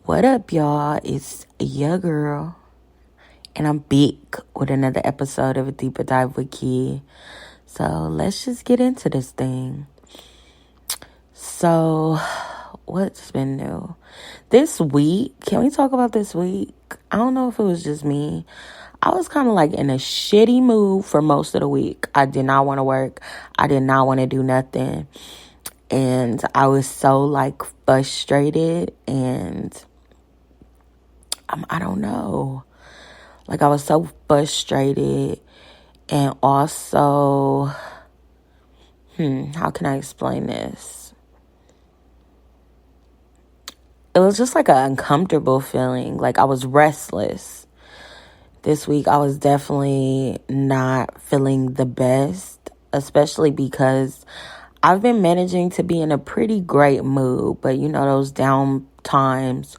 What up, y'all? It's your girl, and I'm back with another episode of A Deeper Dive with Key. So let's just get into this thing. So, what's been new? This week, can we talk about this week? I don't know if it was just me. I was kind of like in a shitty mood for most of the week. I did not want to work. I did not want to do nothing. And I was so like frustrated and I don't know. Like, I was so frustrated. And also, how can I explain this? It was just like an uncomfortable feeling. Like, I was restless. This week, I was definitely not feeling the best, especially because I've been managing to be in a pretty great mood. But, you know, those down times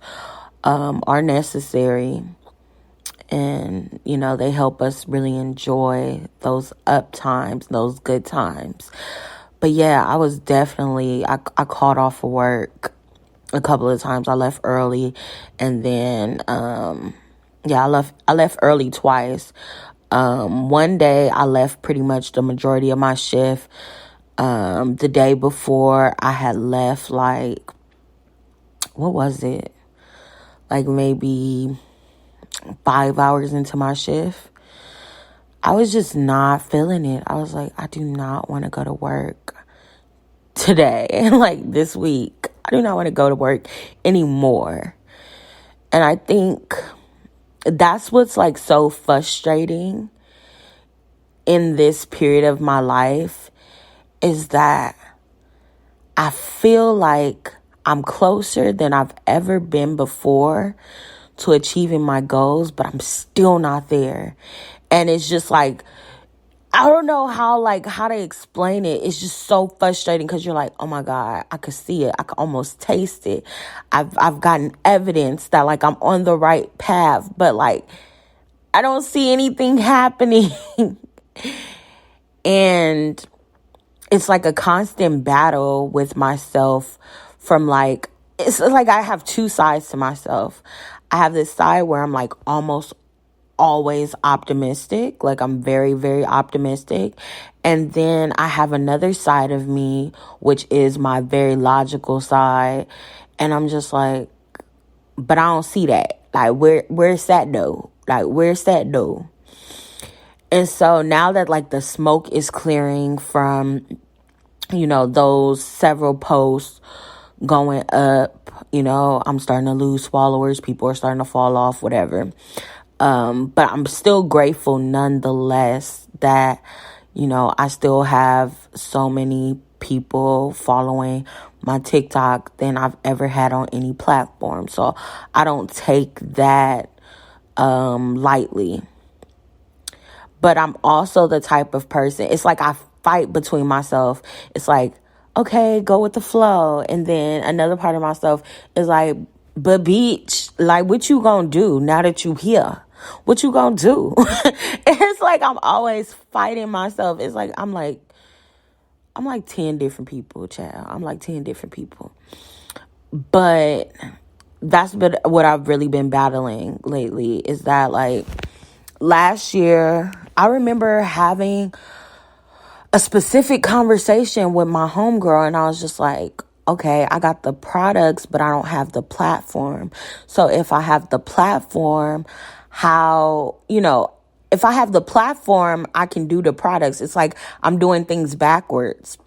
are necessary. And, you know, they help us really enjoy those up times, those good times. But yeah, I was definitely, I called off of work a couple of times. I left early. And then, I left early twice. One day I left pretty much the majority of my shift. The day before I had left, like, what was it? Like maybe 5 hours into my shift. I was just not feeling it. I was like, I do not want to go to work today. Like this week, I do not want to go to work anymore. And I think that's what's like so frustrating in this period of my life is that I feel like I'm closer than I've ever been before to achieving my goals, but I'm still not there. And it's just like, I don't know how to explain it. It's just so frustrating because you're like, oh my God, I could see it. I could almost taste it. I've gotten evidence that like I'm on the right path, but like I don't see anything happening. And it's like a constant battle with myself from like, it's like I have two sides to myself. I have this side where I'm like almost always optimistic. Like I'm very, very optimistic. And then I have another side of me, which is my very logical side. And I'm just like, but I don't see that. Like where's that though? Like where's that though? And so now that like the smoke is clearing from, you know, those several posts going up, you know, I'm starting to lose followers. People are starting to fall off, whatever. But I'm still grateful nonetheless that, you know, I still have so many people following my TikTok than I've ever had on any platform. So I don't take that lightly. But I'm also the type of person, it's like I fight between myself. It's like, okay, go with the flow. And then another part of myself is like, but bitch, like what you gonna do now that you here? What you gonna do? It's like I'm always fighting myself. It's like I'm like 10 different people, child. I'm like 10 different people. But that's been what I've really been battling lately is that like last year, I remember having a specific conversation with my homegirl and I was just like, okay, I got the products, but I don't have the platform. So if I have the platform, how, you know, if I have the platform, I can do the products. It's like I'm doing things backwards.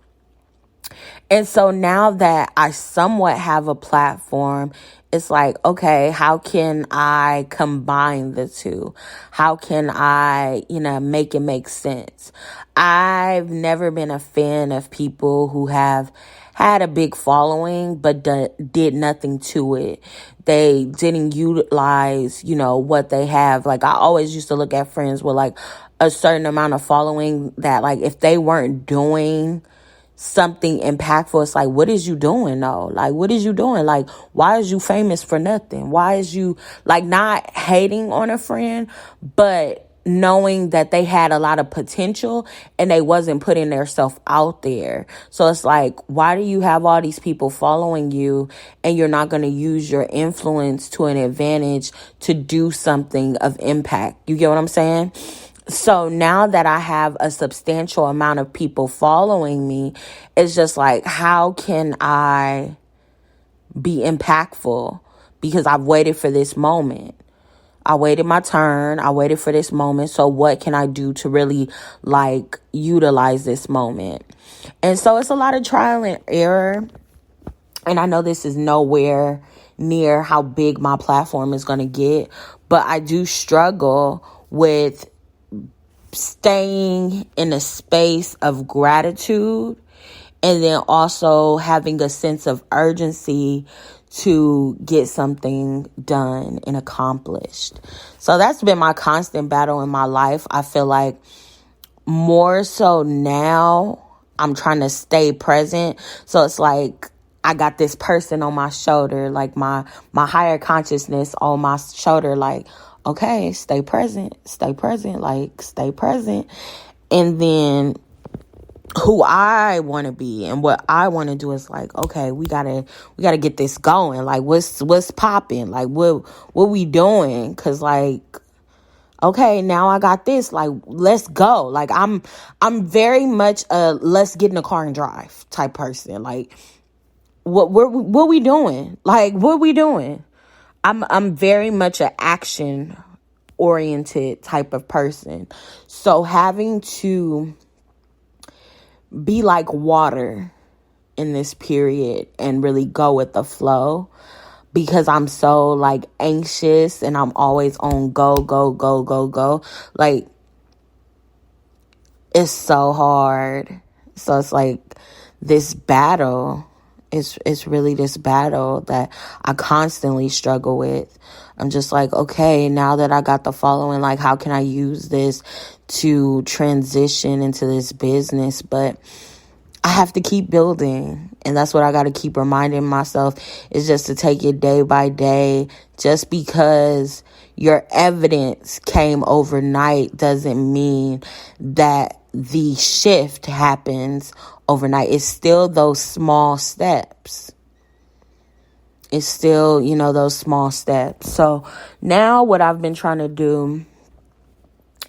And so now that I somewhat have a platform, it's like, okay, how can I combine the two? How can I, you know, make it make sense? I've never been a fan of people who have had a big following but did nothing to it. They didn't utilize, you know, what they have. Like I always used to look at friends with like a certain amount of following that like if they weren't doing something impactful, it's like, what is you doing though? Like, what is you doing? Like, why is you famous for nothing? Why is you like not hating on a friend, but knowing that they had a lot of potential and they wasn't putting themselves out there. So it's like, why do you have all these people following you and you're not going to use your influence to an advantage to do something of impact? You get what I'm saying? So now that I have a substantial amount of people following me, it's just like, how can I be impactful? Because I've waited for this moment. I waited my turn. I waited for this moment. So what can I do to really like utilize this moment? And so it's a lot of trial and error. And I know this is nowhere near how big my platform is going to get, but I do struggle with staying in a space of gratitude and then also having a sense of urgency to get something done and accomplished. So that's been my constant battle in my life. I feel like more so now I'm trying to stay present. So it's like I got this person on my shoulder, like my higher consciousness on my shoulder, like, okay, stay present, like stay present. And then who I want to be and what I want to do is like, okay, we gotta get this going. Like, what's popping? Like, what we doing? Cause like, okay, now I got this. Like, let's go. Like, I'm very much a let's get in the car and drive type person. Like, what we doing? Like, what we doing? I'm very much an action oriented type of person. So having to be like water in this period and really go with the flow, because I'm so like anxious and I'm always on go. Like, it's so hard. So it's like this battle. It's really this battle that I constantly struggle with. I'm just like, okay, now that I got the following, like, how can I use this to transition into this business? But I have to keep building. And that's what I got to keep reminding myself, is just to take it day by day. Just because your evidence came overnight doesn't mean that the shift happens overnight. It's still those small steps. It's still, those small steps. So now what I've been trying to do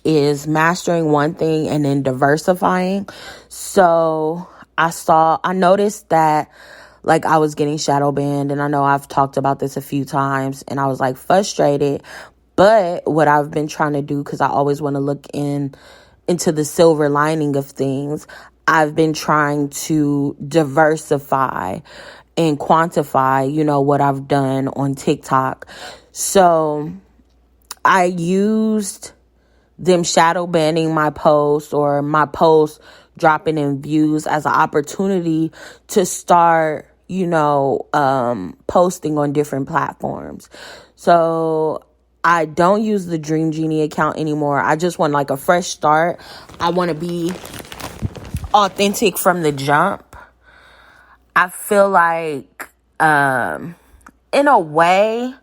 is mastering one thing and then diversifying. So I noticed that like I was getting shadow banned, and I know I've talked about this a few times, and I was like frustrated. But what I've been trying to do, because I always want to look into the silver lining of things, I've been trying to diversify and quantify, what I've done on TikTok. So I used them shadow banning my post or my post dropping in views as an opportunity to start, posting on different platforms. So I don't use the Dream Genie account anymore. I just want like a fresh start. I want to be authentic from the jump. I feel like, in a way,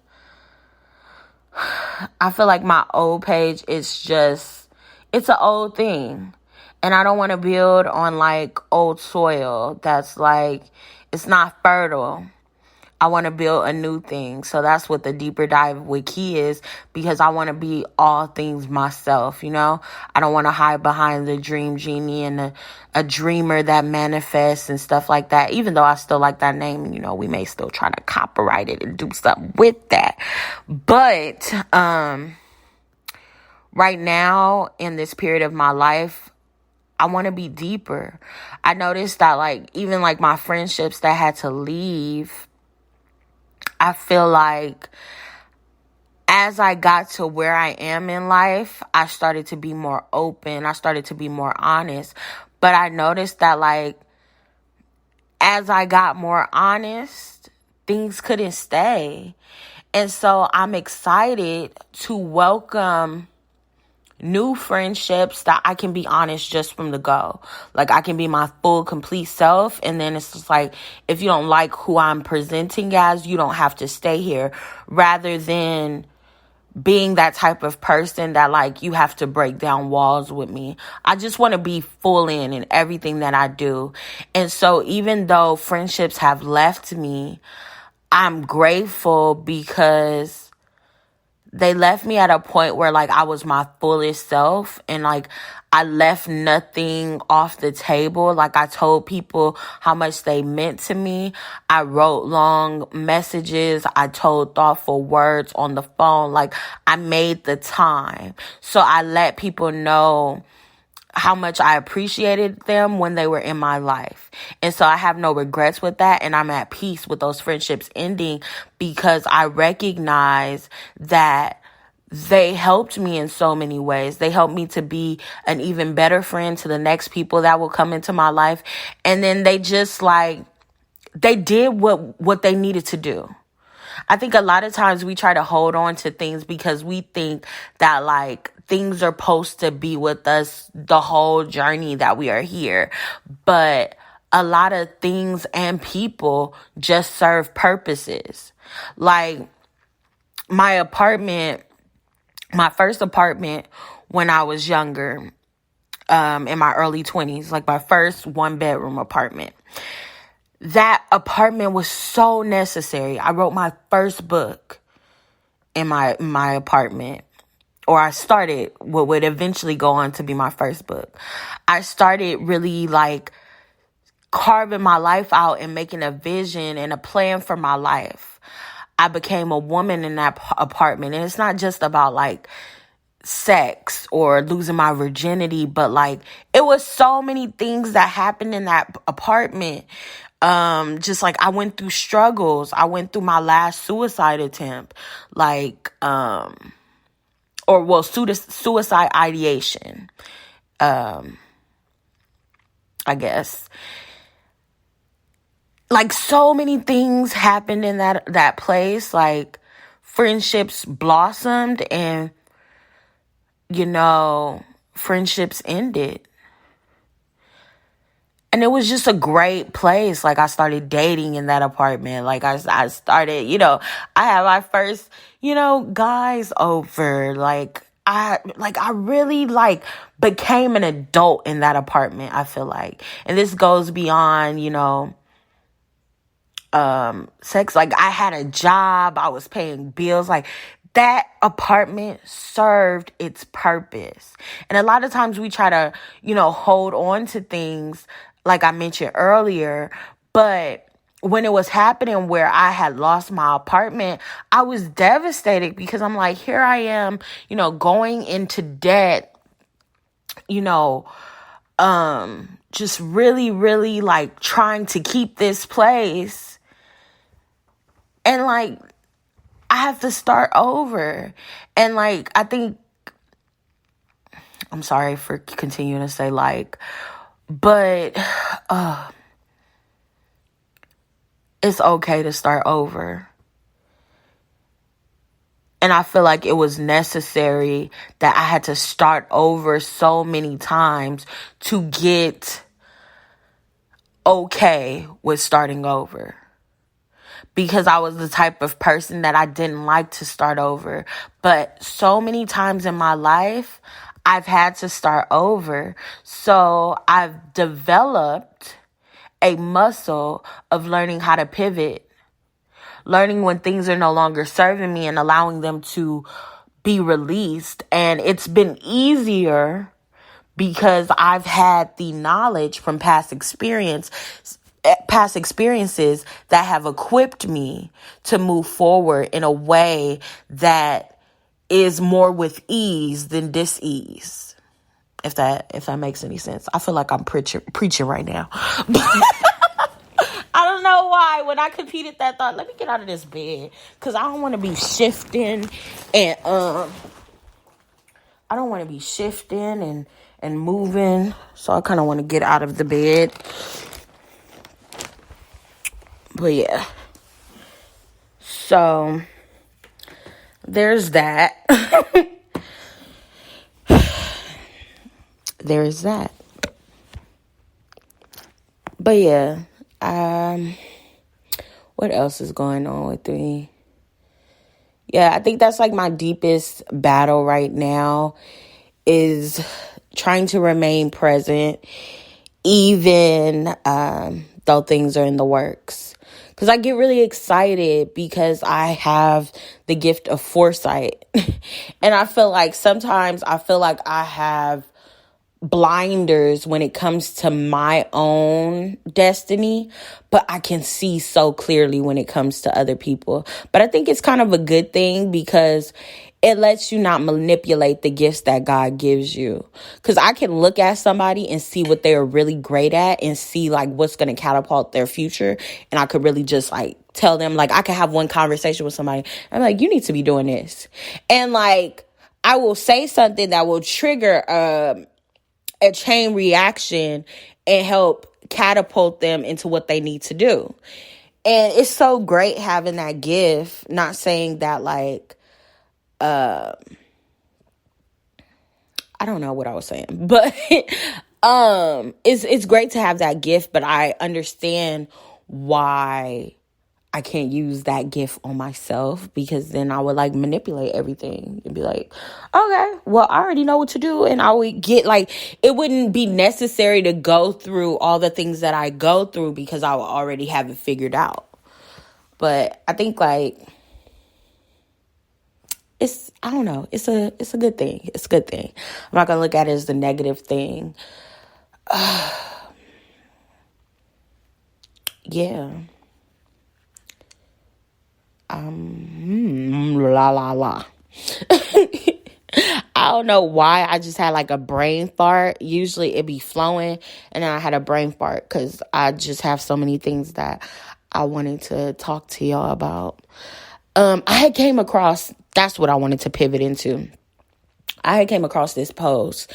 I feel like my old page is it's an old thing. And I don't want to build on like old soil that's like, it's not fertile. I want to build a new thing. So that's what the deeper dive with Key is, because I want to be all things myself, I don't want to hide behind the Dream Genie and a dreamer that manifests and stuff like that. Even though I still like that name, we may still try to copyright it and do something with that. But right now in this period of my life, I want to be deeper. I noticed that like even like my friendships that had to leave, I feel like as I got to where I am in life, I started to be more open. I started to be more honest. But I noticed that like as I got more honest, things couldn't stay. And so I'm excited to welcome new friendships that I can be honest just from the go. Like I can be my full, complete self. And then it's just like, if you don't like who I'm presenting as, you don't have to stay here. Rather than being that type of person that like you have to break down walls with me. I just want to be full in everything that I do. And so even though friendships have left me, I'm grateful because they left me at a point where like I was my fullest self, and like I left nothing off the table. Like I told people how much they meant to me. I wrote long messages. I told thoughtful words on the phone. Like I made the time. So I let people know how much I appreciated them when they were in my life. And so I have no regrets with that. And I'm at peace with those friendships ending because I recognize that they helped me in so many ways. They helped me to be an even better friend to the next people that will come into my life. And then they just like, they did what they needed to do. I think a lot of times we try to hold on to things because we think that like things are supposed to be with us the whole journey that we are here. But a lot of things and people just serve purposes. Like my first apartment when I was younger, in my early 20s, like my first 1-bedroom apartment. That apartment was so necessary. I wrote my first book in my apartment, or I started what would eventually go on to be my first book. I started really like carving my life out and making a vision and a plan for my life. I became a woman in that apartment, and it's not just about like sex or losing my virginity, but like it was so many things that happened in that apartment. Just like I went through struggles. I went through my last suicide attempt, like, suicide ideation, I guess. Like so many things happened in that place. Like friendships blossomed and, friendships ended. And it was just a great place. Like I started dating in that apartment. Like I started, I had my first, guys over. I really became an adult in that apartment, I feel like. And this goes beyond, sex. Like I had a job, I was paying bills. Like that apartment served its purpose. And a lot of times we try to, hold on to things like I mentioned earlier, but when it was happening where I had lost my apartment, I was devastated because I'm like, here I am, going into debt, just really, really like trying to keep this place. And like, I have to start over. And like, I think, I'm sorry for continuing to say like, but it's okay to start over. And I feel like it was necessary that I had to start over so many times to get okay with starting over. Because I was the type of person that I didn't like to start over. But so many times in my life, I've had to start over. So I've developed a muscle of learning how to pivot, learning when things are no longer serving me and allowing them to be released. And it's been easier because I've had the knowledge from past experiences that have equipped me to move forward in a way that is more with ease than dis-ease. If that makes any sense. I feel like I'm preaching right now. I don't know why. When I competed that thought, let me get out of this bed. Because I don't want to be shifting and and moving. So I kind of want to get out of the bed. But yeah. So there's that. There's that. But yeah, what else is going on with me? Yeah, I think that's like my deepest battle right now is trying to remain present even though things are in the works. Because I get really excited because I have the gift of foresight. And I feel like sometimes I have blinders when it comes to my own destiny, but I can see so clearly when it comes to other people. But I think it's kind of a good thing because it lets you not manipulate the gifts that God gives you. Because I can look at somebody and see what they're really great at and see like what's going to catapult their future. And I could really just like tell them, like I could have one conversation with somebody. I'm like, you need to be doing this. And like, I will say something that will trigger a chain reaction and help catapult them into what they need to do. And it's so great having that gift. Not saying that like, I don't know what I was saying, but it's great to have that gift, but I understand why I can't use that gift on myself, because then I would like manipulate everything and be like, okay, well, I already know what to do. And I would get like, it wouldn't be necessary to go through all the things that I go through because I would already have it figured out. But I think like, I don't know, it's a good thing. It's a good thing. I'm not going to look at it as the negative thing. Yeah. La la la. I don't know why I just had like a brain fart. Usually it be flowing, and then I had a brain fart because I just have so many things that I wanted to talk to y'all about. I had came across, that's what I wanted to pivot into. I had came across this post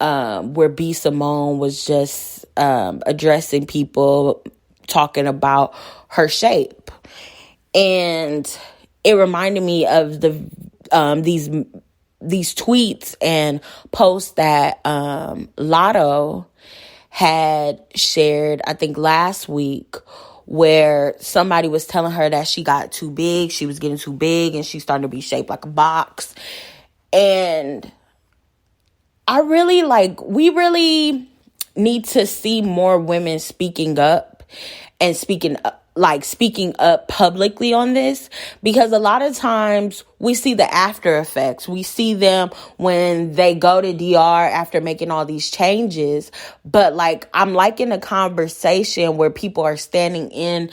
where B. Simone was just addressing people, talking about her shape. And it reminded me of these tweets and posts that Lotto had shared, I think last week, where somebody was telling her that she got too big, she was getting too big, and she started to be shaped like a box. And we really need to see more women speaking up and speaking up publicly on this, because a lot of times we see the after effects. We see them when they go to DR after making all these changes. But like, I'm liking a conversation where people are standing in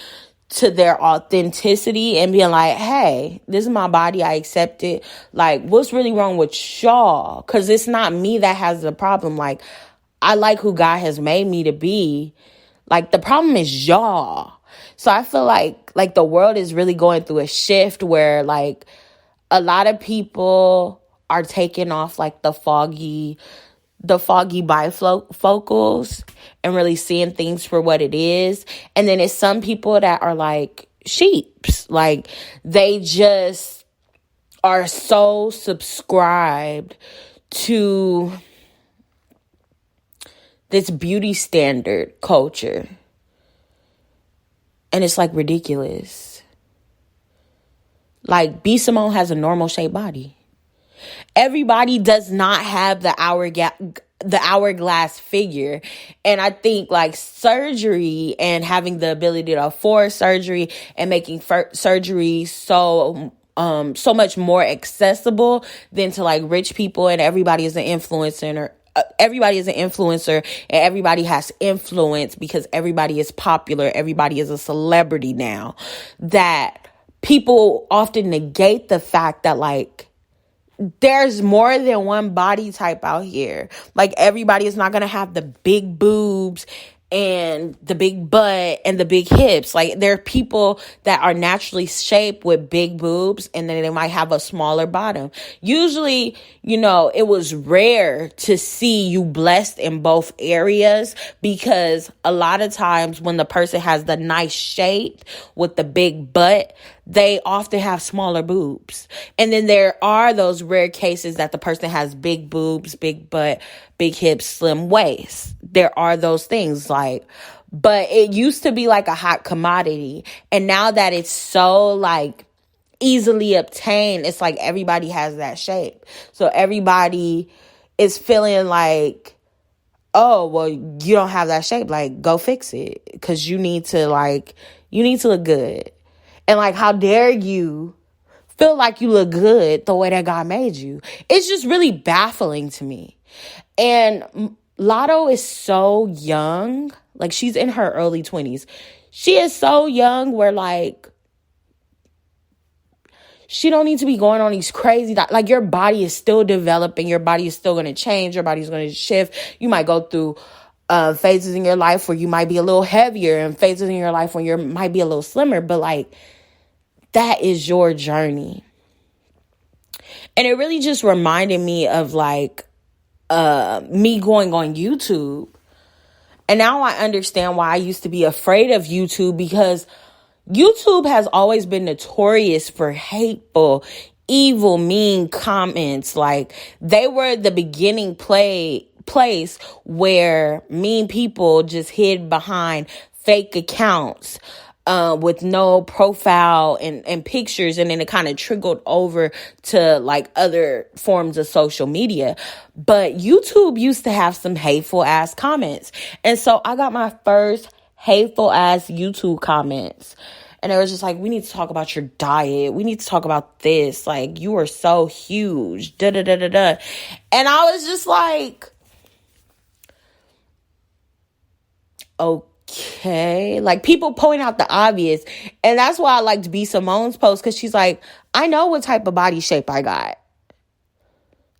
to their authenticity and being like, hey, this is my body, I accept it. Like, what's really wrong with y'all? Because it's not me that has the problem. Like, I like who God has made me to be. Like, the problem is y'all. So I feel like the world is really going through a shift where like a lot of people are taking off like the foggy bifocals and really seeing things for what it is. And then it's some people that are like sheeps. Like, they just are so subscribed to this beauty standard culture. And it's like ridiculous. Like, B. Simone has a normal shaped body. Everybody does not have the hourglass figure. And I think like surgery and having the ability to afford surgery and making surgery so much more accessible than to like rich people, and everybody is an influencer, and everybody has influence because everybody is popular. Everybody is a celebrity now. That people often negate the fact that like there's more than one body type out here. Like, everybody is not going to have the big boobs and the big butt and the big hips. Like, there are people that are naturally shaped with big boobs, and then they might have a smaller bottom. Usually, it was rare to see you blessed in both areas, because a lot of times when the person has the nice shape with the big butt, they often have smaller boobs. And then there are those rare cases that the person has big boobs, big butt, big hips, slim waist. There are those things, like, but it used to be like a hot commodity. And now that it's so like easily obtained. It's like everybody has that shape. So everybody is feeling like, oh, well, you don't have that shape. Like, go fix it. Because you need to look good. And like, how dare you feel like you look good the way that God made you? It's just really baffling to me. And Lotto is so young. Like, she's in her early 20s. She is so young where, like, she don't need to be going on these crazy, like, your body is still developing. Your body is still going to change. Your body's going to shift. You might go through phases in your life where you might be a little heavier and phases in your life when you might be a little slimmer. But, like, that is your journey. And it really just reminded me of, like, me going on YouTube. And now I understand why I used to be afraid of YouTube, because YouTube has always been notorious for hateful, evil, mean comments. Like, they were the beginning place where mean people just hid behind fake accounts with no profile and pictures, and then it kind of trickled over to like other forms of social media. But YouTube used to have some hateful ass comments, and so I got my first hateful ass YouTube comments, and it was just like, we need to talk about your diet, we need to talk about this, like, you are so huge, da da da da da. And I was just like, okay, like, people point out the obvious. And that's why I liked B. Simone's post, because she's like, I know what type of body shape I got.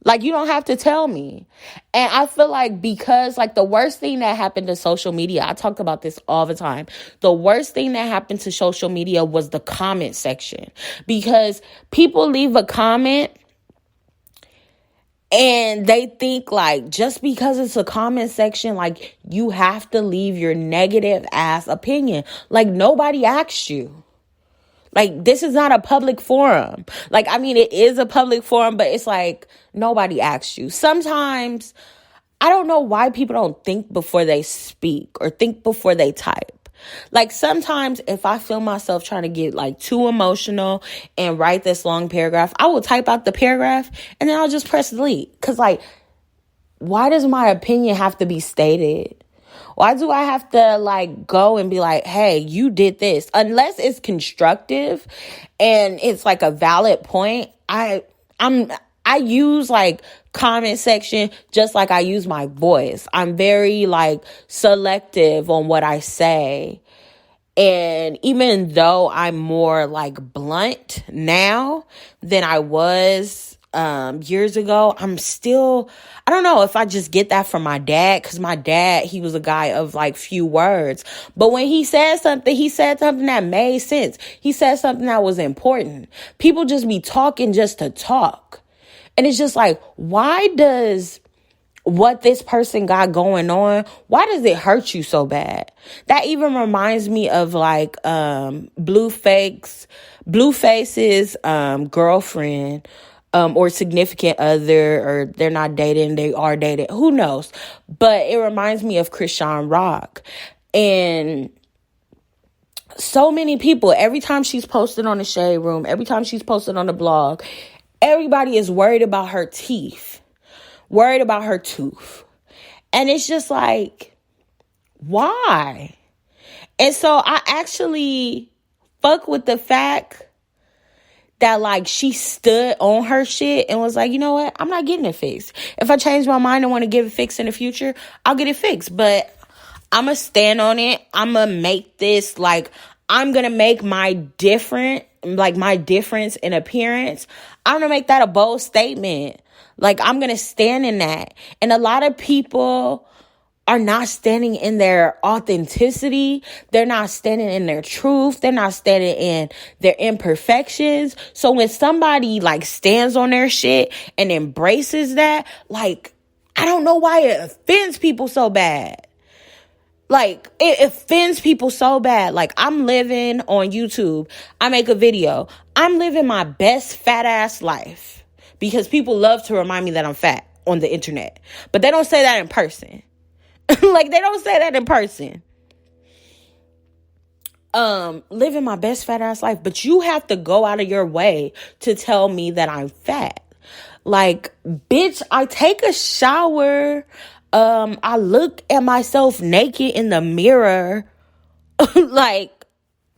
Like, you don't have to tell me. And I feel like, because, like, the worst thing that happened to social media, I talk about this all the time, the worst thing that happened to social media was the comment section. Because people leave a comment and they think, like, just because it's a comment section, like, you have to leave your negative ass opinion. Like, nobody asked you. Like, this is not a public forum. Like, I mean, it is a public forum, but it's like, nobody asked you. Sometimes, I don't know why people don't think before they speak or think before they type. Like, sometimes if I feel myself trying to get, like, too emotional and write this long paragraph, I will type out the paragraph and then I'll just press delete. Because, like, why does my opinion have to be stated? Why do I have to, like, go and be like, hey, you did this? Unless it's constructive and it's, like, a valid point, I use, like, comment section just like I use my voice. I'm very, like, selective on what I say. And even though I'm more, like, blunt now than I was years ago, I'm still, I don't know if I just get that from my dad, because my dad, he was a guy of, like, few words. But when he said something that made sense. He said something that was important. People just be talking just to talk. And it's just like, why does what this person got going on, why does it hurt you so bad? That even reminds me of, like, Blueface's girlfriend, or significant other, or they're not dating, they are dating, who knows? But it reminds me of Chrisean Rock. And so many people, every time she's posted on the Shade Room, every time she's posted on the blog, everybody is worried about her teeth, worried about her tooth. And it's just like, why? And so I actually fuck with the fact that, like, she stood on her shit and was like, you know what? I'm not getting it fixed. If I change my mind and want to get it fixed in the future, I'll get it fixed. But I'm going to stand on it. I'm going to make this, like, I'm going to make my difference in appearance. I'm going to make that a bold statement. Like, I'm going to stand in that. And a lot of people are not standing in their authenticity. They're not standing in their truth. They're not standing in their imperfections. So when somebody, like, stands on their shit and embraces that, like, I don't know why it offends people so bad. Like, it offends people so bad. Like, I'm living on YouTube. I make a video. I'm living my best fat ass life, because people love to remind me that I'm fat on the internet. But they don't say that in person. Like, they don't say that in person. living my best fat ass life, but you have to go out of your way to tell me that I'm fat. Like, bitch, I take a shower. I look at myself naked in the mirror, like,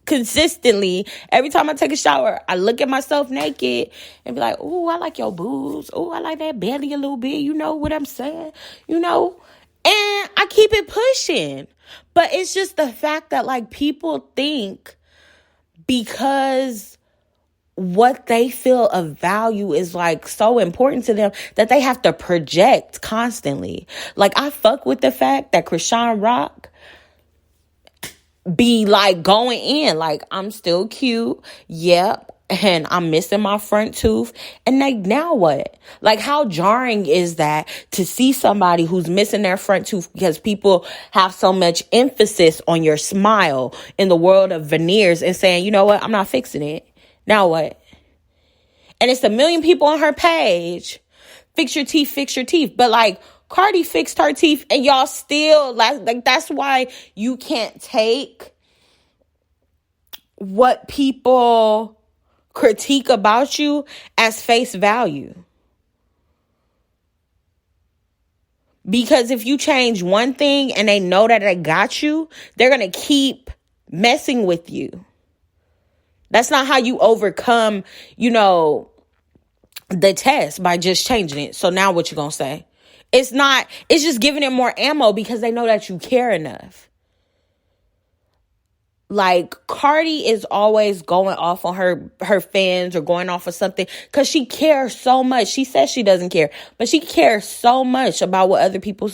consistently. Every time I take a shower, I look at myself naked and be like, "Ooh, I like your boobs. Ooh, I like that belly a little bit." You know what I'm saying? You know? And I keep it pushing. But it's just the fact that, like, people think because what they feel of value is, like, so important to them that they have to project constantly. Like, I fuck with the fact that Chrisean Rock be, like, going in. Like, I'm still cute. Yep. And I'm missing my front tooth. And, like, now what? Like, how jarring is that to see somebody who's missing their front tooth because people have so much emphasis on your smile in the world of veneers and saying, you know what? I'm not fixing it. Now what? And it's a million people on her page. Fix your teeth, fix your teeth. But, like, Cardi fixed her teeth and y'all still, like that's why you can't take what people critique about you as face value. Because if you change one thing and they know that they got you, they're going to keep messing with you. That's not how you overcome, the test, by just changing it. So now what you gonna say? It's just giving it more ammo because they know that you care enough. Like, Cardi is always going off on her fans or going off of something because she cares so much. She says she doesn't care, but she cares so much about what other people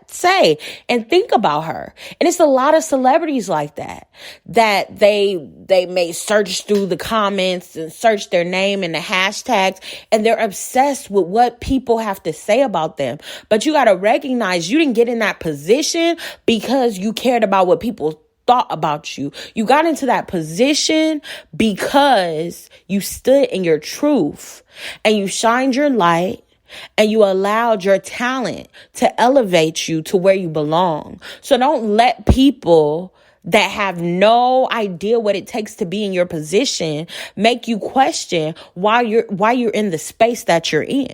say and think about her. And it's a lot of celebrities like that they may search through the comments and search their name and the hashtags, and they're obsessed with what people have to say about them. But you got to recognize you didn't get in that position because you cared about what people thought about you. You got into that position because you stood in your truth and you shined your light and you allowed your talent to elevate you to where you belong. So don't let people that have no idea what it takes to be in your position make you question why you're in the space that you're in.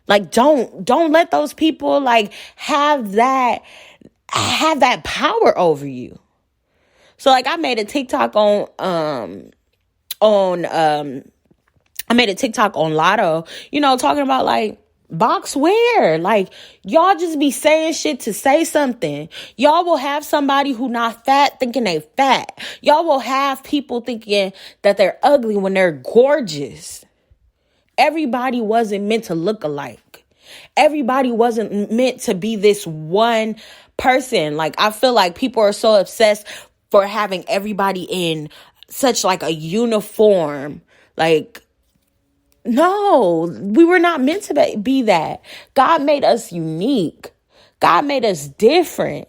Like, don't let those people, like, have that power over you. So, like, I made a TikTok on Lotto, talking about, like, box wear. Like, y'all just be saying shit to say something. Y'all will have somebody who not fat thinking they fat. Y'all will have people thinking that they're ugly when they're gorgeous. Everybody wasn't meant to look alike. Everybody wasn't meant to be this one person. Like, I feel like people are so obsessed for having everybody in such, like, a uniform. Like, no, we were not meant to be that. God made us unique. God made us different.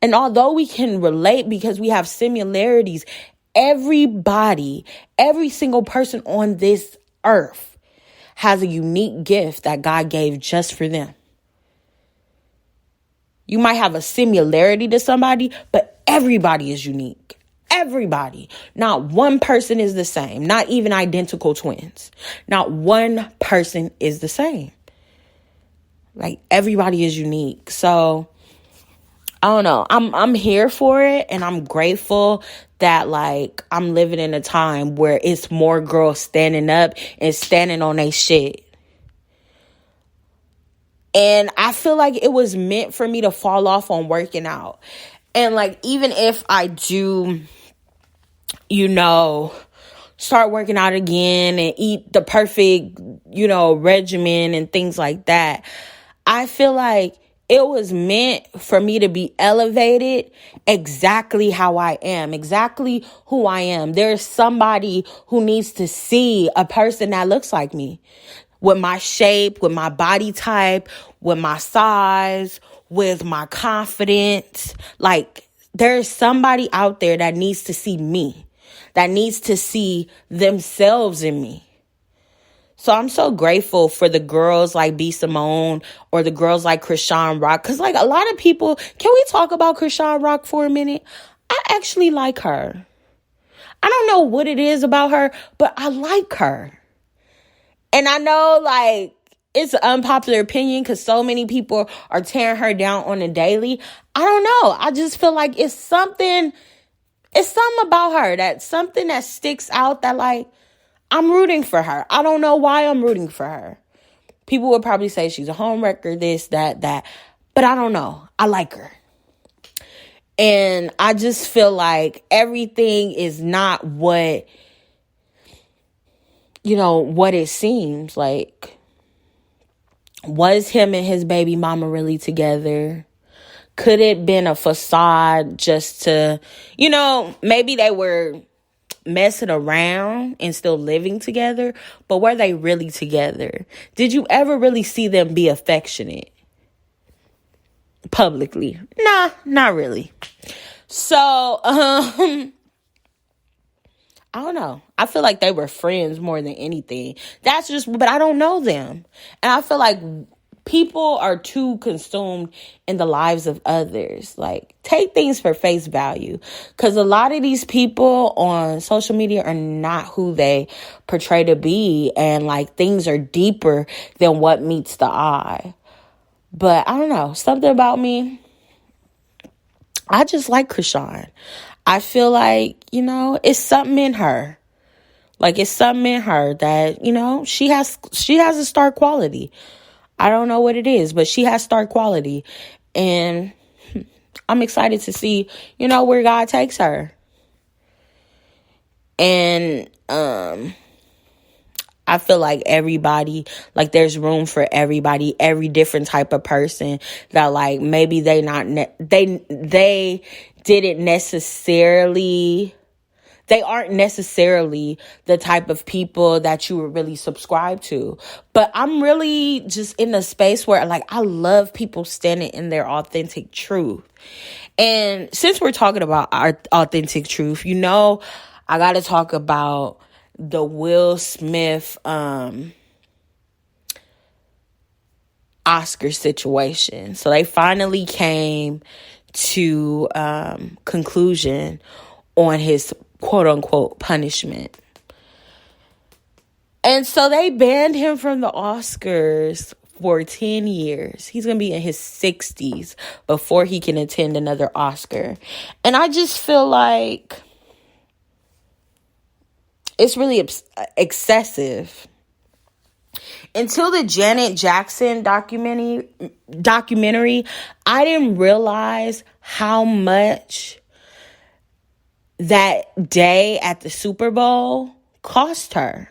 And although we can relate because we have similarities, everybody, every single person on this earth has a unique gift that God gave just for them. You might have a similarity to somebody, but everybody is unique. Everybody. Not one person is the same. Not even identical twins. Not one person is the same. Like, everybody is unique. So, I don't know. I'm here for it, and I'm grateful that, like, I'm living in a time where it's more girls standing up and standing on their shit. And I feel like it was meant for me to fall off on working out. And, like, even if I do, start working out again and eat the perfect, regimen and things like that, I feel like it was meant for me to be elevated exactly how I am, exactly who I am. There's somebody who needs to see a person that looks like me, with my shape, with my body type, with my size, with my confidence. Like, there's somebody out there that needs to see me, that needs to see themselves in me. So I'm so grateful for the girls like B. Simone or the girls like Chrisean Rock. Because, like, a lot of people, can we talk about Chrisean Rock for a minute? I actually like her. I don't know what it is about her, but I like her. And I know, like, it's an unpopular opinion because so many people are tearing her down on a daily. I don't know. I just feel like it's something about her, that's something that sticks out, that, like, I'm rooting for her. I don't know why I'm rooting for her. People would probably say she's a homewrecker, this, that. But I don't know. I like her. And I just feel like everything is not what it seems like. Was him and his baby mama really together? Could it been a facade just to, maybe they were messing around and still living together, but were they really together? Did you ever really see them be affectionate publicly? Nah, not really. So, I don't know. I feel like they were friends more than anything. But I don't know them. And I feel like people are too consumed in the lives of others. Like, take things for face value. Because a lot of these people on social media are not who they portray to be. And, like, things are deeper than what meets the eye. But I don't know. Something about me, I just like Chrisean. I feel like, it's something in her. Like, it's something in her that, she has a star quality. I don't know what it is, but she has star quality. And I'm excited to see, where God takes her. And I feel like everybody, like, there's room for everybody, every different type of person that, like, maybe they aren't necessarily the type of people that you would really subscribe to. But I'm really just in a space where, like, I love people standing in their authentic truth. And since we're talking about our authentic truth, I got to talk about the Will Smith Oscar situation. So they finally came to conclusion on his quote unquote punishment. And so they banned him from the Oscars for 10 years. He's going to be in his 60s before he can attend another Oscar. And I just feel like it's really excessive. Until the Janet Jackson documentary, I didn't realize how much that day at the Super Bowl cost her.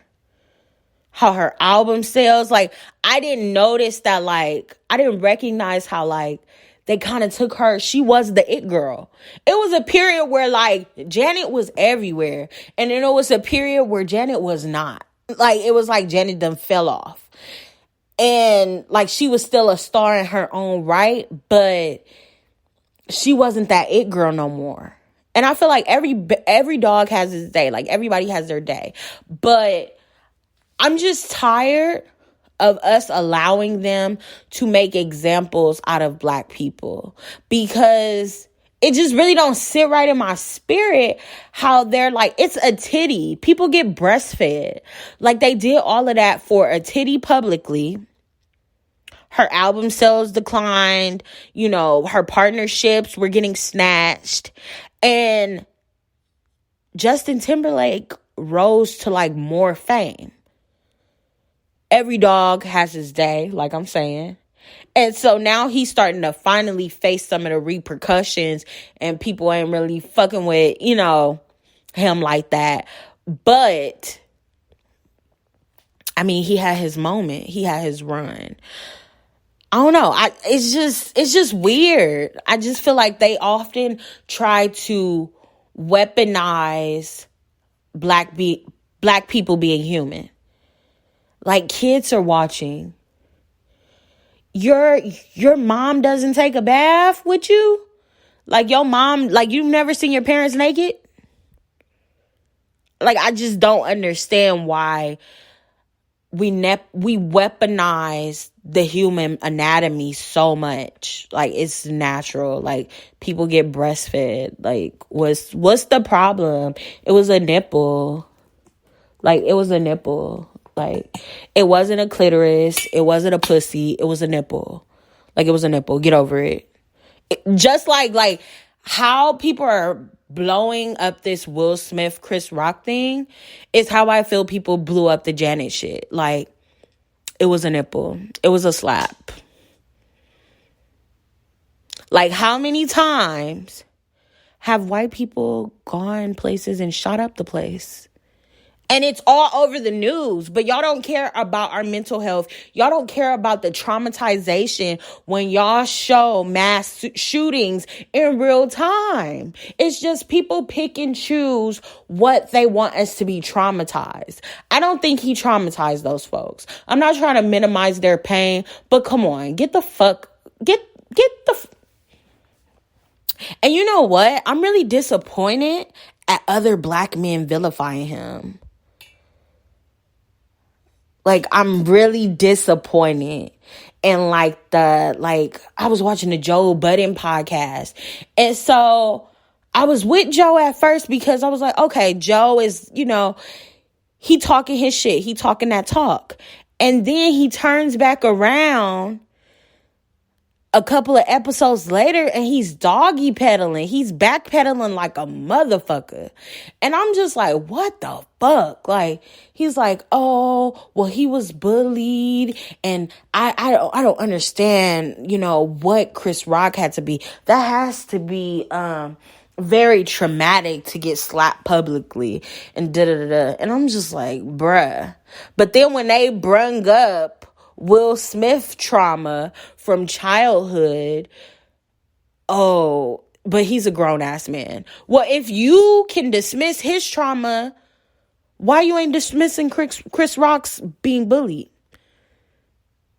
How her album sales, like, I didn't notice that, like, I didn't recognize how, like, they kind of took her. She was the it girl. It was a period where, like, Janet was everywhere. And then it was a period where Janet was not. Like, it was like Janet done fell off. And, like, she was still a star in her own right, but she wasn't that it girl no more. And I feel like every dog has his day. Like, everybody has their day. But I'm just tired of us allowing them to make examples out of Black people, because it just really don't sit right in my spirit how they're like, it's a titty. People get breastfed. Like, they did all of that for a titty publicly. Her album sales declined. Her partnerships were getting snatched. And Justin Timberlake rose to, like, more fame. Every dog has his day, like I'm saying. And so now he's starting to finally face some of the repercussions, and people ain't really fucking with, him like that. But, I mean, he had his moment. He had his run. I don't know. It's just weird. I just feel like they often try to weaponize black people being human. Like, kids are watching. Your mom doesn't take a bath with you? Like, your mom, like, you've never seen your parents naked? Like, I just don't understand why we weaponize the human anatomy so much. Like, it's natural. Like, people get breastfed. Like, what's the problem? It was a nipple. Like, it was a nipple. Like, it wasn't a clitoris. It wasn't a pussy. It was a nipple. Like, it was a nipple. Get over it. Just like how people are blowing up this Will Smith, Chris Rock thing is how I feel people blew up the Janet shit. Like, it was a nipple. It was a slap. Like, how many times have white people gone places and shot up the place? And it's all over the news, but y'all don't care about our mental health. Y'all don't care about the traumatization when y'all show mass shootings in real time. It's just people pick and choose what they want us to be traumatized. I don't think he traumatized those folks. I'm not trying to minimize their pain, but come on, get the fuck. And you know what? I'm really disappointed at other black men vilifying him. Like, I'm really disappointed. And I was watching the Joe Budden podcast. And so I was with Joe at first because I was like, okay, Joe is, he talking his shit. He talking that talk. And then he turns back around a couple of episodes later and he's doggy pedaling. He's backpedaling like a motherfucker. And I'm just like, what the fuck? Like, he's like, oh, well, he was bullied. And I don't understand, what Chris Rock had to be. That has to be very traumatic to get slapped publicly and da-da-da-da. And I'm just like, bruh. But then when they brung up Will Smith trauma from childhood, but he's a grown-ass man. Well, if you can dismiss his trauma, why you ain't dismissing Chris Rock's being bullied?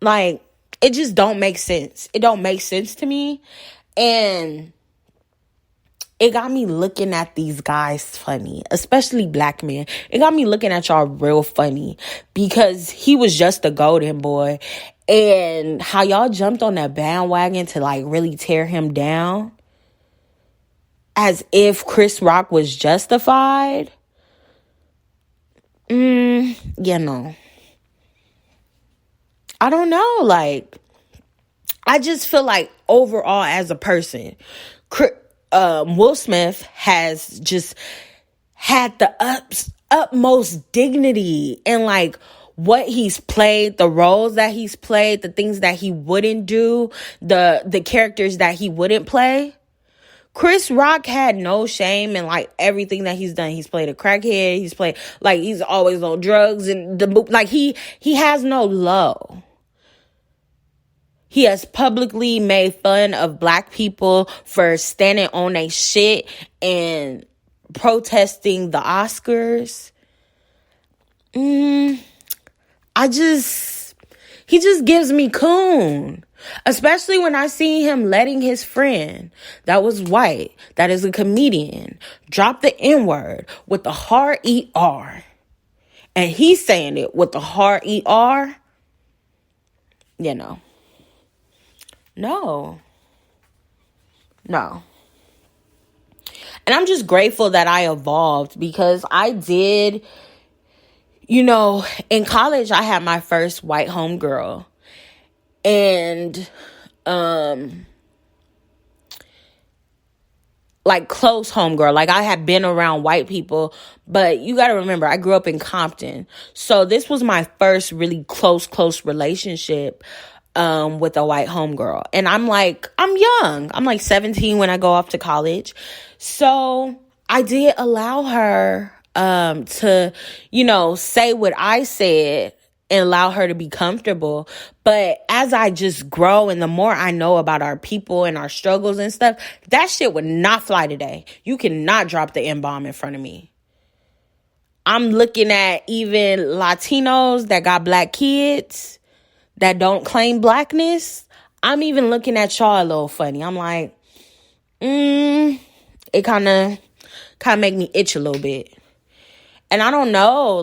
Like, it just don't make sense. It don't make sense to me. And it got me looking at these guys funny, especially black men. It got me looking at y'all real funny because he was just a golden boy. And how y'all jumped on that bandwagon to really tear him down as if Chris Rock was justified. I don't know. I just feel like overall as a person, Will Smith has just had the utmost dignity and what he's played, the roles that he's played, the things that he wouldn't do, the characters that he wouldn't play. Chris Rock had no shame in everything that he's done. He's played a crackhead. He's played he's always on drugs and he has no low. He has publicly made fun of black people for standing on their shit and protesting the Oscars. He just gives me coon. Especially when I see him letting his friend that was white, that is a comedian, drop the N-word with the hard ER. And he's saying it with the hard ER. No. And I'm just grateful that I evolved because I did, in college, I had my first white homegirl. And, close homegirl. I had been around white people, but you got to remember, I grew up in Compton. So this was my first really close relationship with a white homegirl. And I'm young. I'm 17 when I go off to college. So I did allow her to, say what I said and allow her to be comfortable. But as I just grow and the more I know about our people and our struggles and stuff, that shit would not fly today. You cannot drop the N-bomb in front of me. I'm looking at even Latinos that got black kids that don't claim blackness. I'm even looking at y'all a little funny. I'm like, it kind of make me itch a little bit. And I don't know,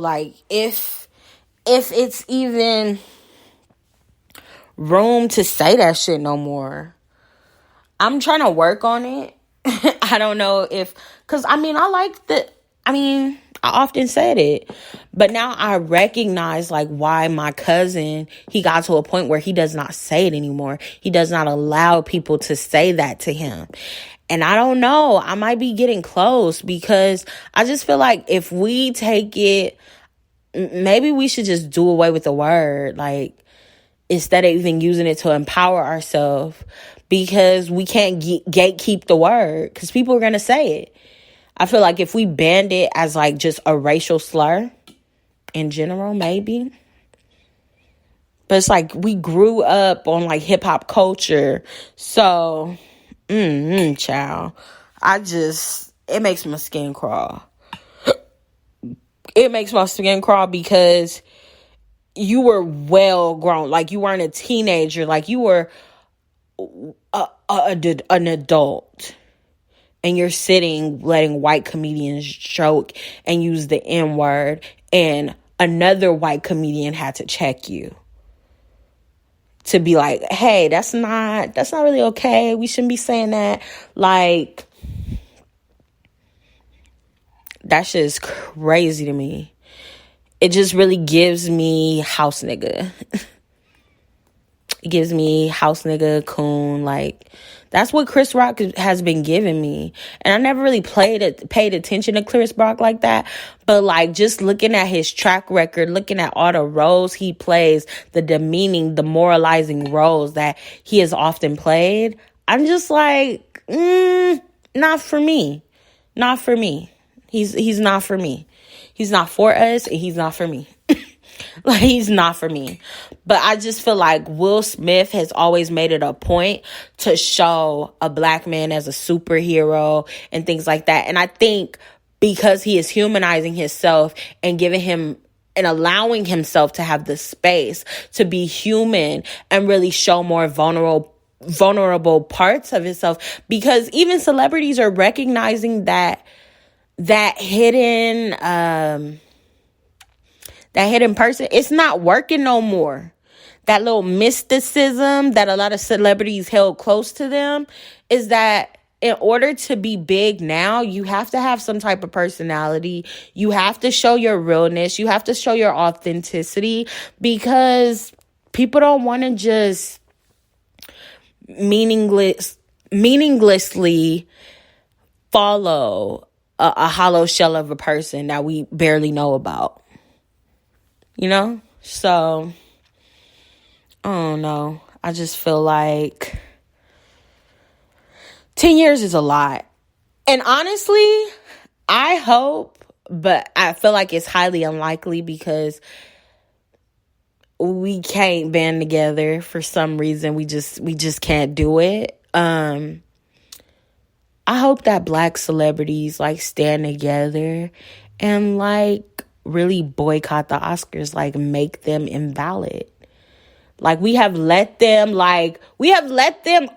if if it's even room to say that shit no more. I'm trying to work on it. I don't know if, because I often said it, but now I recognize like why my cousin, he got to a point where he does not say it anymore. He does not allow people to say that to him. And I don't know, I might be getting close, because I just feel like if we take it, maybe we should just do away with the word, like, instead of even using it to empower ourselves, because we can't gatekeep the word, because people are going to say it. I feel like if we banned it as like just a racial slur in general, maybe. But it's like we grew up on like hip hop culture. So, child. It makes my skin crawl. It makes my skin crawl because you were well grown. Like, you weren't a teenager. Like, you were an adult. And you're sitting letting white comedians joke and use the N word. And another white comedian had to check you. To be like, hey, that's not really okay. We shouldn't be saying that. Like, that shit is crazy to me. It just really gives me house nigga. It gives me house nigga, coon. Like, that's what Chris Rock has been giving me. And I never really paid attention to Chris Rock like that. But like, just looking at his track record, looking at all the roles he plays, the demeaning, the moralizing roles that he has often played, I'm just like, not for me. Not for me. He's not for me. He's not for us, and he's not for me. Like, he's not for me. But I just feel like Will Smith has always made it a point to show a black man as a superhero and things like that. And I think because he is humanizing himself and giving him and allowing himself to have the space to be human and really show more vulnerable parts of himself, because even celebrities are recognizing that hidden person, it's not working no more. That little mysticism that a lot of celebrities held close to them is that in order to be big now, you have to have some type of personality. You have to show your realness. You have to show your authenticity, because people don't want to just meaninglessly follow a hollow shell of a person that we barely know about. You know? So, I don't know. I just feel like 10 years is a lot. And honestly, I hope, but I feel like it's highly unlikely, because we can't band together for some reason. We just can't do it. I hope that black celebrities like stand together and like really boycott the Oscars, like make them invalid. Like, we have let them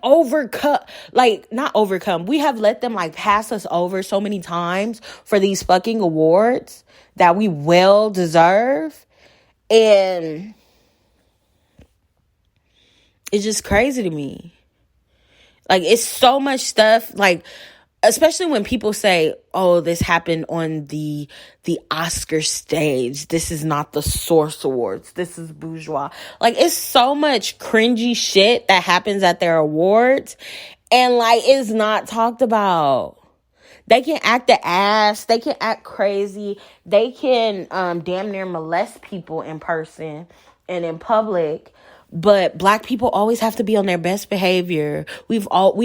overcome, like, not overcome. We have let them like pass us over so many times for these fucking awards that we well deserve. And it's just crazy to me. Like, it's so much stuff, like, especially when people say, oh, this happened on the Oscar stage. This is not the Source Awards. This is bourgeois. Like, it's so much cringy shit that happens at their awards, and like, it's not talked about. They can act the ass. They can act crazy. They can damn near molest people in person and in public. But black people always have to be on their best behavior. We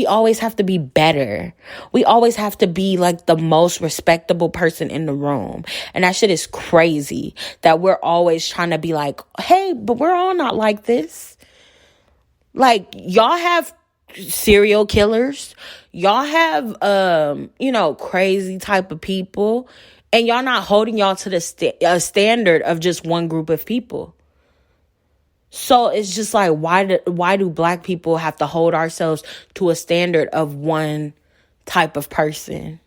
always have to be better. We always have to be like the most respectable person in the room. And that shit is crazy that we're always trying to be like, hey, but we're all not like this. Like, y'all have serial killers. Y'all have, crazy type of people. And y'all not holding y'all to the standard of just one group of people. So it's just like, why do black people have to hold ourselves to a standard of one type of person?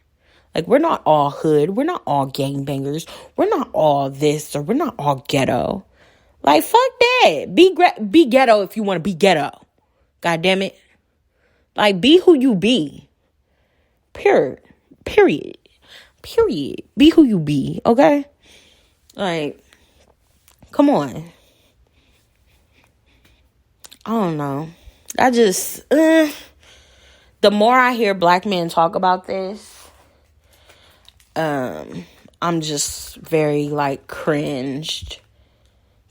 Like, we're not all hood. We're not all gangbangers. We're not all this, or we're not all ghetto. Like, fuck that. Be ghetto if you want to be ghetto. God damn it. Like, be who you be. Period. Be who you be, okay? Like, come on. I don't know. I just, the more I hear black men talk about this, I'm just very, like, cringed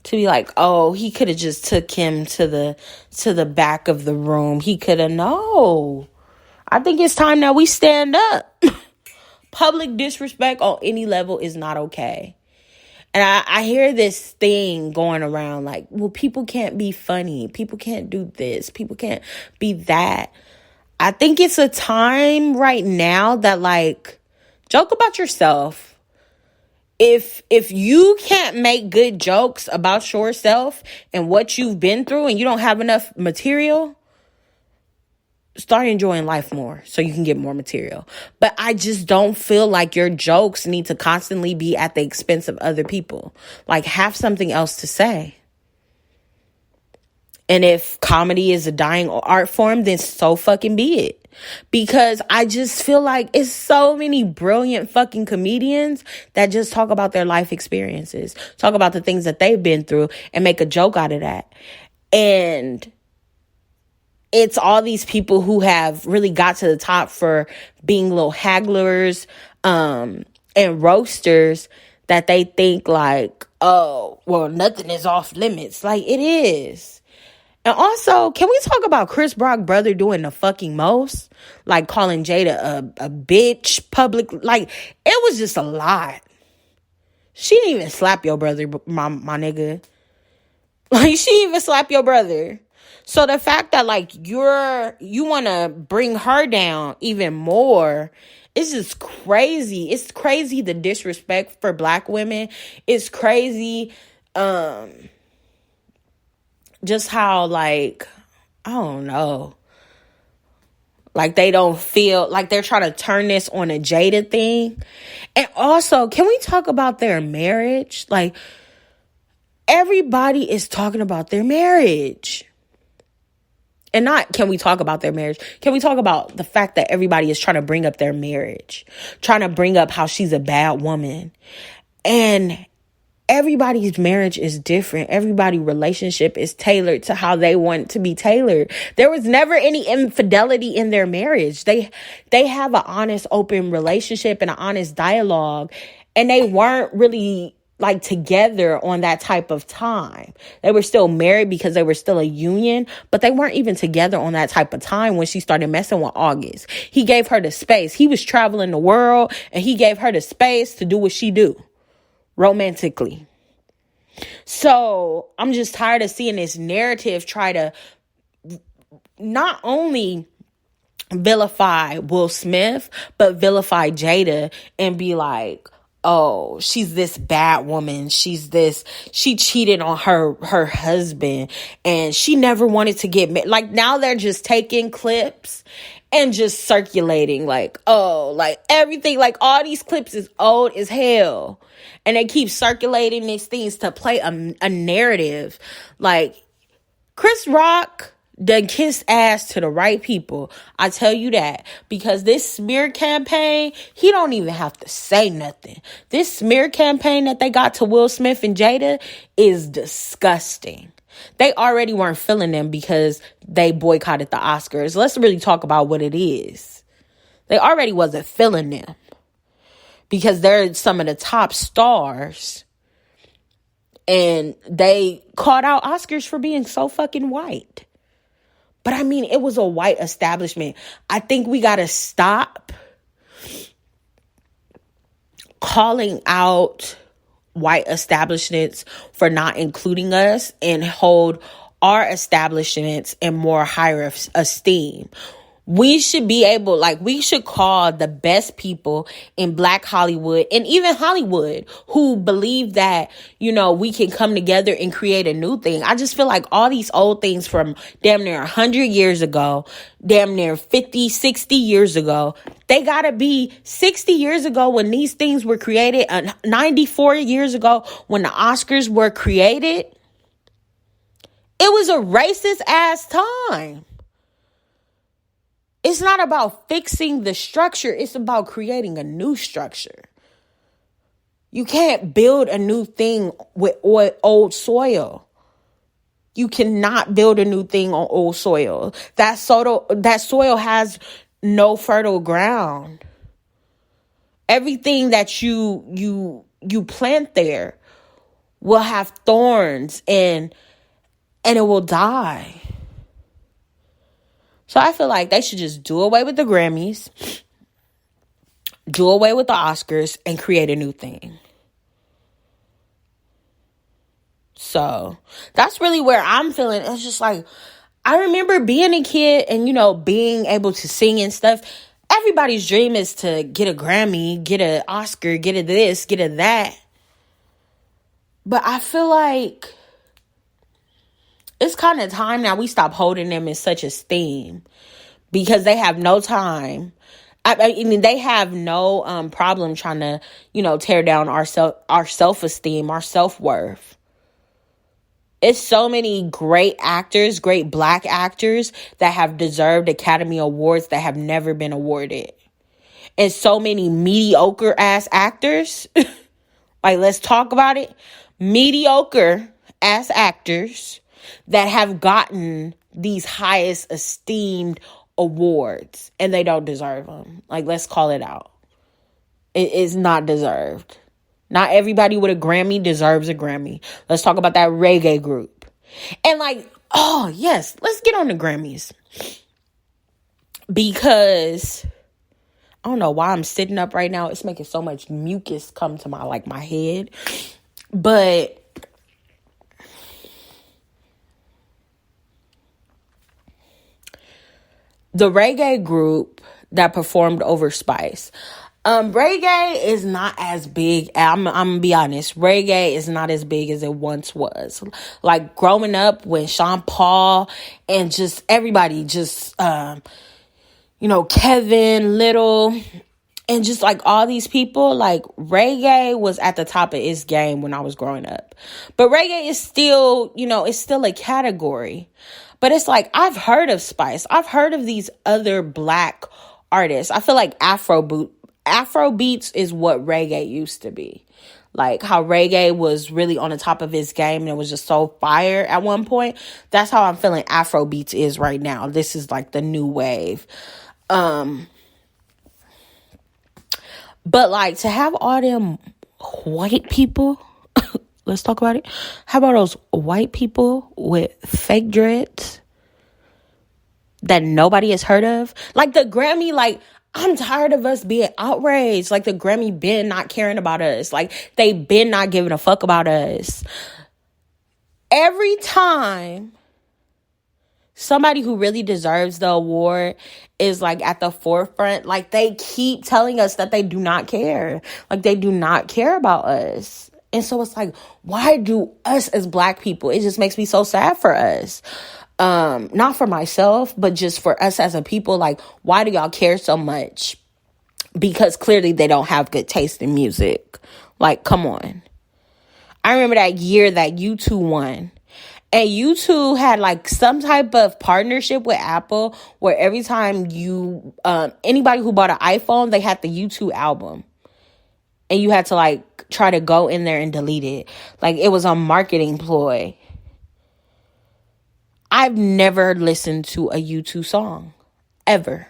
to be like, oh, he could have just took him to the back of the room. He could have. No. I think it's time that we stand up. Public disrespect on any level is not okay. And I hear this thing going around like, well, people can't be funny. People can't do this. People can't be that. I think it's a time right now that, like, joke about yourself. If you can't make good jokes about yourself and what you've been through and you don't have enough material, start enjoying life more so you can get more material. But I just don't feel like your jokes need to constantly be at the expense of other people. Like, have something else to say. And if comedy is a dying art form, then so fucking be it. Because I just feel like it's so many brilliant fucking comedians that just talk about their life experiences, talk about the things that they've been through and make a joke out of that. And it's all these people who have really got to the top for being little hagglers and roasters that they think like, oh, well, nothing is off limits. Like, it is. And also, can we talk about Chris Brock brother doing the fucking most? Like, calling Jada a bitch public. Like, it was just a lot. She didn't even slap your brother, my nigga. Like, she didn't even slap your brother. So the fact that, like, you want to bring her down even more, it's just crazy. It's crazy, the disrespect for black women. It's crazy, just how, like, I don't know. Like, they don't feel like they're trying to turn this on a Jada thing. And also, can we talk about their marriage? Like, everybody is talking about their marriage. And not, can we talk about their marriage? Can we talk about the fact that everybody is trying to bring up their marriage? Trying to bring up how she's a bad woman. And everybody's marriage is different. Everybody's relationship is tailored to how they want to be tailored. There was never any infidelity in their marriage. They have an honest, open relationship and an honest dialogue. And they weren't really, like, together on that type of time. They were still married because they were still a union, but they weren't even together on that type of time when she started messing with August. He gave her the space. He was traveling the world and he gave her the space to do what she do. Romantically. So I'm just tired of seeing this narrative try to not only vilify Will Smith, but vilify Jada and be like, oh, she's this bad woman. She cheated on her husband and she never wanted to get married. Like, now they're just taking clips and just circulating like, oh, like everything, like all these clips is old as hell. And they keep circulating these things to play a narrative. Like, Chris Rock done kiss ass to the right people. I tell you that. Because this smear campaign, he don't even have to say nothing. This smear campaign that they got to Will Smith and Jada is disgusting. They already weren't feeling them because they boycotted the Oscars. Let's really talk about what it is. They already wasn't feeling them because they're some of the top stars. And they called out Oscars for being so fucking white. But I mean, it was a white establishment. I think we got to stop calling out white establishments for not including us and hold our establishments in more higher esteem. We should be able, like, we should call the best people in Black Hollywood and even Hollywood who believe that, you know, we can come together and create a new thing. I just feel like all these old things from damn near 100 years ago, damn near 50, 60 years ago, they gotta be 60 years ago when these things were created, 94 years ago when the Oscars were created. It was a racist ass time. It's not about fixing the structure. It's about creating a new structure. You can't build a new thing with old soil. You cannot build a new thing on old soil. That soil has no fertile ground. Everything that you plant there will have thorns and it will die. So I feel like they should just do away with the Grammys, do away with the Oscars, and create a new thing. So that's really where I'm feeling. It's just like, I remember being a kid and, being able to sing and stuff. Everybody's dream is to get a Grammy, get an Oscar, get a this, get a that. But I feel like it's kind of time now we stop holding them in such esteem, because they have no time. I mean, they have no problem trying to, tear down our self-esteem, our self-worth. It's so many great actors, great Black actors that have deserved Academy Awards that have never been awarded. And so many mediocre ass actors. Like, let's talk about it. Mediocre ass actors that have gotten these highest esteemed awards, and they don't deserve them. Like, let's call it out. It is not deserved. Not everybody with a Grammy deserves a Grammy. Let's talk about that reggae group. And oh yes, let's get on the Grammys. Because I don't know why I'm sitting up right now. It's making so much mucus come to my head. But the reggae group that performed over Spice. Reggae is not as big. I'm gonna be honest. Reggae is not as big as it once was. Like, growing up when Sean Paul and just everybody Kevin Little and just all these people, reggae was at the top of its game when I was growing up. But reggae is still, it's still a category. But it's I've heard of Spice. I've heard of these other Black artists. I feel like Afrobeats is what reggae used to be. Like how reggae was really on the top of its game and it was just so fire at one point. That's how I'm feeling Afrobeats is right now. This is the new wave. But to have all them white people, let's talk about it. How about those white people with fake dreads that nobody has heard of? The Grammy, I'm tired of us being outraged. The Grammy been not caring about us. They been not giving a fuck about us. Every time somebody who really deserves the award is at the forefront, they keep telling us that they do not care. They do not care about us. And so it's why do us as Black people? It just makes me so sad for us. Not for myself, but just for us as a people. Why do y'all care so much? Because clearly they don't have good taste in music. Come on. I remember that year that U2 won. And U2 had some type of partnership with Apple where every time anybody who bought an iPhone, they had the U2 album. And you had to try to go in there and delete it. It was a marketing ploy. I've never listened to a U2 song. Ever.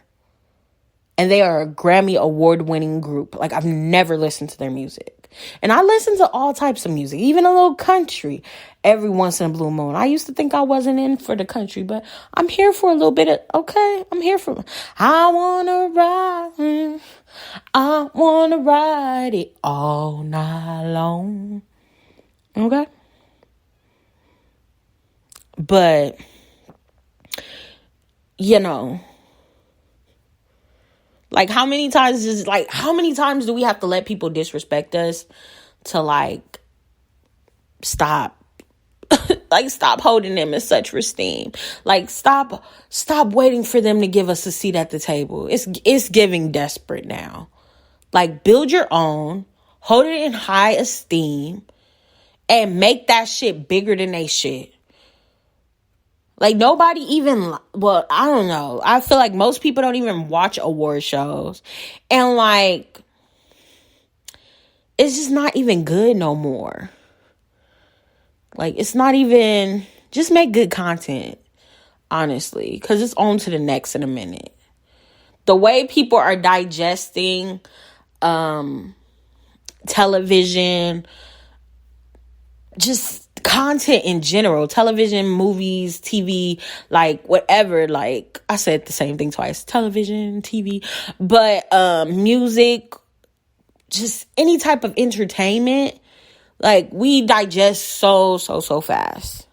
And they are a Grammy award-winning group. I've never listened to their music. And I listen to all types of music, even a little country, every once in a blue moon. I used to think I wasn't in for the country, but I'm here for a little bit of, okay, I'm here for, I wanna ride it all night long. Okay? But, how many times do we have to let people disrespect us to stop? Stop holding them in such esteem. Stop waiting for them to give us a seat at the table. It's giving desperate now. Build your own, hold it in high esteem, and make that shit bigger than they shit. Like, nobody even, well, I don't know. I feel like most people don't even watch award shows. And, like, it's just not even good no more. Like, it's not even, just make good content, honestly, because it's on to the next in a minute. The way people are digesting television, just content in general, television, movies, TV, like whatever, like I said the same thing twice, television, TV, but music, just any type of entertainment, like we digest so fast.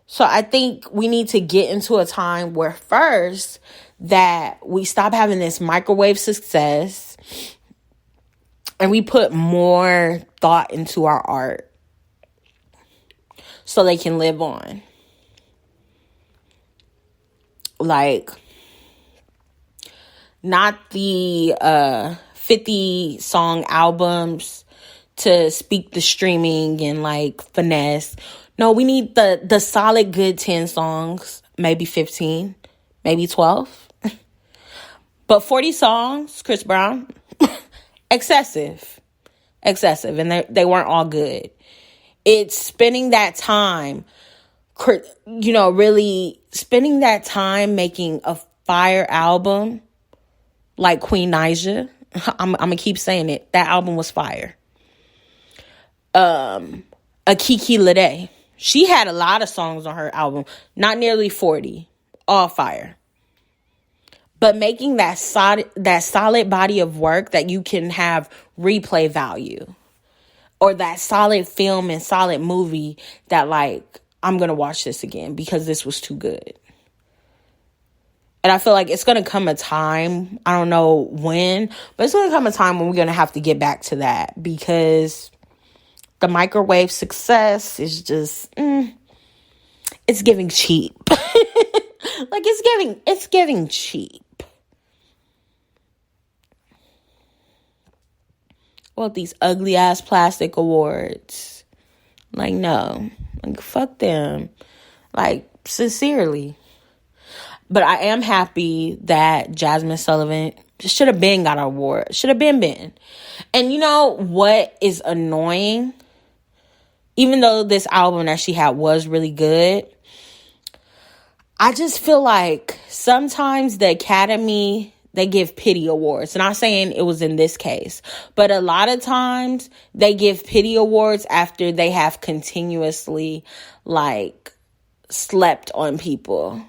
So I think we need to get into a time where first that we stop having this microwave success and we put more thought into our art so they can live on. Like, not the 50 song albums to speak the streaming and like finesse. No, we need the solid good 10 songs, maybe 15, maybe 12. But 40 songs, Chris Brown, excessive. And they weren't all good. It's spending that time, really spending that time making a fire album like Queen Naija. I'm going to keep saying it. That album was fire. A Kiki Lede. She had a lot of songs on her album. Not nearly 40. All fire. But making that solid body of work that you can have replay value. Or that solid film and solid movie that, like, I'm going to watch this again because this was too good. And I feel like it's going to come a time, I don't know when, but it's going to come a time when we're going to have to get back to that because the microwave success is just, it's giving cheap. Like, it's giving cheap. Well, these ugly ass plastic awards. Like, no. Like, fuck them. Like, sincerely. But I am happy that Jasmine Sullivan should have been got an award. Should have been. And you know what is annoying? Even though this album that she had was really good, I just feel like sometimes the Academy, they give pity awards. Not saying it was in this case, but a lot of times they give pity awards after they have continuously, like, slept on people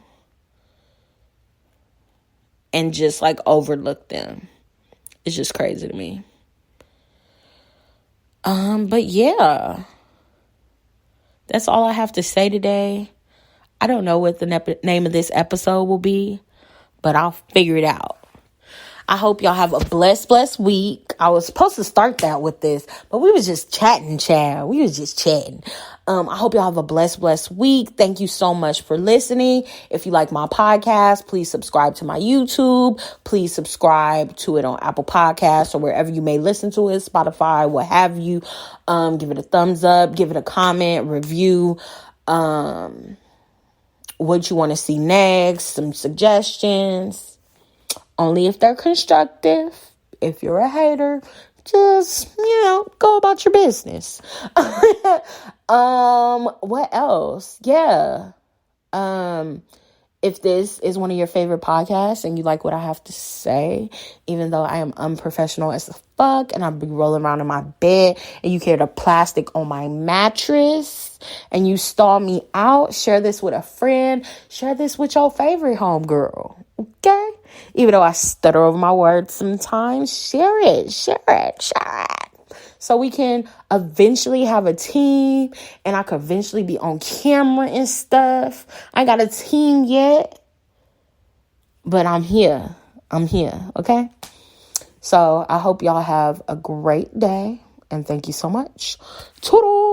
and just, like, overlooked them. It's just crazy to me. But yeah, that's all I have to say today. I don't know what the name of this episode will be, but I'll figure it out. I hope y'all have a blessed week. I was supposed to start that with this, but we was just chatting, child. We was just chatting. I hope y'all have a blessed week. Thank you so much for listening. If you like my podcast, please subscribe to my YouTube. Please subscribe to it on Apple Podcasts or wherever you may listen to it, Spotify, what have you. Give it a thumbs up, give it a comment, review. What you want to see next, some suggestions. Only if they're constructive. If you're a hater, just, go about your business. What else? Yeah. If this is one of your favorite podcasts and you like what I have to say, even though I am unprofessional as fuck and I'll be rolling around in my bed and you hear the plastic on my mattress and you stall me out, share this with a friend, share this with your favorite homegirl, okay? Even though I stutter over my words sometimes, share it. So we can eventually have a team and I could eventually be on camera and stuff. I got a team yet, but I'm here, okay? So I hope y'all have a great day and thank you so much. Toodles!